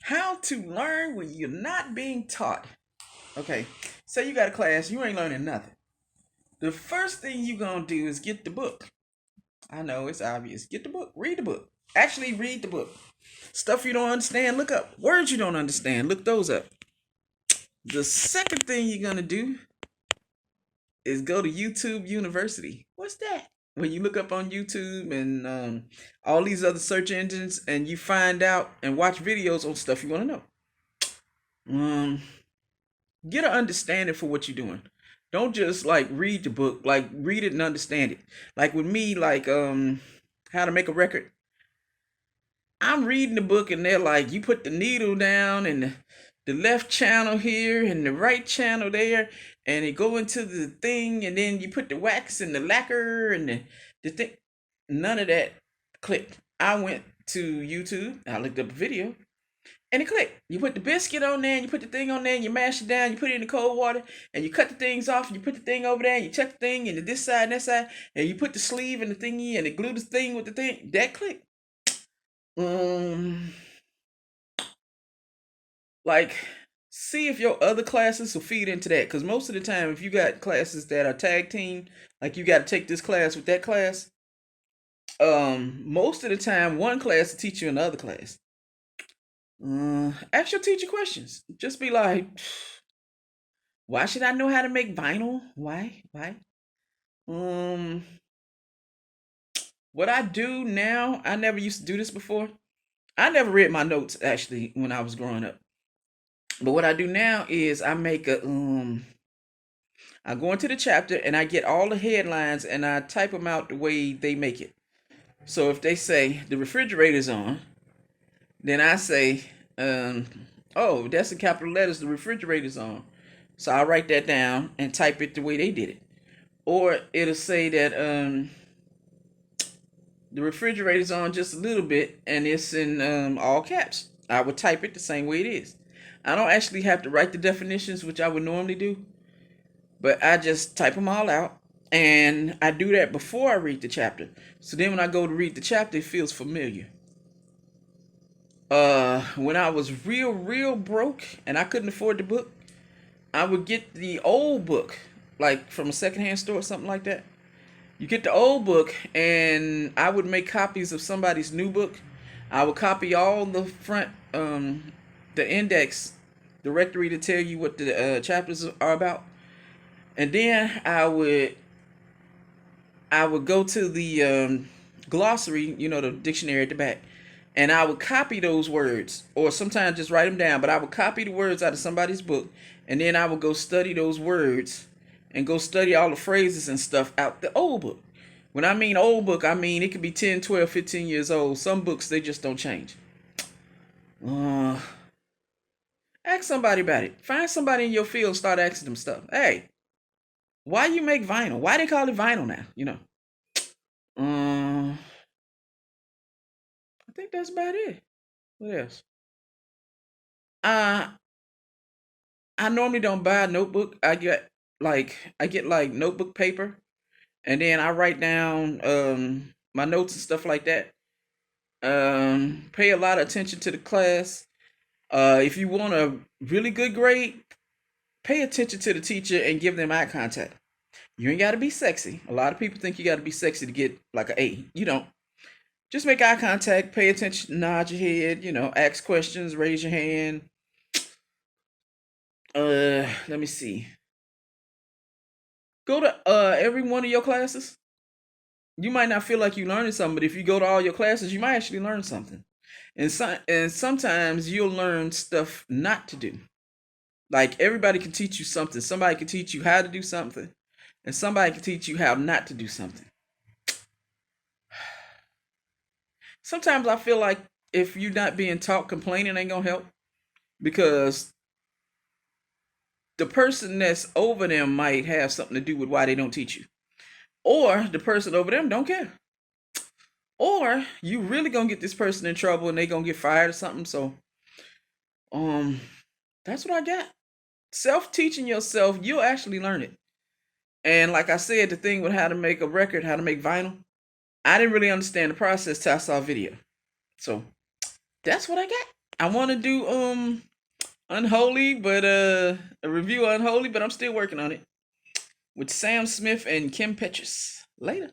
How to learn when you're not being taught. Okay, say you got a class, you ain't learning nothing. The first thing you gonna do is get the book. I know it's obvious. Get the book, read the book. Actually, read the book. Stuff you don't understand, look up. Words you don't understand, look those up. The second thing you're gonna do is go to YouTube University. What's that? When you look up on YouTube and all these other search engines, and you find out and watch videos on stuff you want to know. Get an understanding for what you're doing. Don't just like read the book, like read it and understand it. Like with me, like how to make a record. I'm reading the book and they're like, you put the needle down and the left channel here and the right channel there, and it go into the thing, and then you put the wax and the lacquer and the thing. None of that clicked. I went to YouTube, I looked up a video, and it clicked. You put the biscuit on there, and you put the thing on there, and you mash it down, you put it in the cold water, and you cut the things off, and you put the thing over there, and you check the thing, and this side and that side, and you put the sleeve in the thingy, and it glue the thing with the thing. That clicked. Um, like, see if your other classes will feed into that. Because most of the time, if you got classes that are tag team, like you got to take this class with that class, most of the time, one class will teach you another class. Ask your teacher questions. Just be like, why should I know how to make vinyl? Why? Why? Um, what I do now, I never used to do this before. I never read my notes actually when I was growing up. But what I do now is I go into the chapter and I get all the headlines and I type them out the way they make it. So if they say the refrigerator's on, then I say, oh, that's in capital letters, the refrigerator's on. So I write that down and type it the way they did it. Or it'll say that the refrigerator's on just a little bit and it's in all caps. I would type it the same way it is. I don't actually have to write the definitions, which I would normally do, but I just type them all out. And I do that before I read the chapter. So then when I go to read the chapter, it feels familiar. When I was real broke and I couldn't afford the book, I would get the old book, like from a secondhand store or something like that. You get the old book, and I would make copies of somebody's new book. I would copy all the front, the index directory to tell you what the chapters are about, and then I would go to the glossary, the dictionary at the back, and I would copy those words, or sometimes just write them down. But I would copy the words out of somebody's book, and then I would go study those words and go study all the phrases and stuff out the old book. When I mean old book, I mean it could be 10, 12, 15 years old. Some books, they just don't change. Uh, Ask somebody about it. Find somebody in your field and start asking them stuff. Hey, why you make vinyl? Why they call it vinyl now? I think that's about it. What else? Uh, I normally don't buy a notebook. I get like notebook paper, and then I write down my notes and stuff like that. Pay a lot of attention to the class. If you want a really good grade, pay attention to the teacher and give them eye contact. You ain't got to be sexy. A lot of people think you got to be sexy to get like an A. You don't. Just make eye contact, pay attention, nod your head, ask questions, raise your hand. Let me see. Go to every one of your classes. You might not feel like you learning something, but if you go to all your classes, you might actually learn something. And sometimes you'll learn stuff not to do. Like everybody can teach you something. Somebody can teach you how to do something, and somebody can teach you how not to do something. Sometimes I feel like if you're not being taught, complaining ain't gonna help, because the person that's over them might have something to do with why they don't teach you, or the person over them don't care, or you really gonna get this person in trouble and they gonna get fired or something. So um, that's what I got. Self teaching yourself, you'll actually learn it. And like I said, the thing with how to make a record, how to make vinyl, I didn't really understand the process till I saw a video. So that's what I got. I want to do Unholy, but a review of Unholy, but I'm still working on it with Sam Smith and Kim Petras. Later.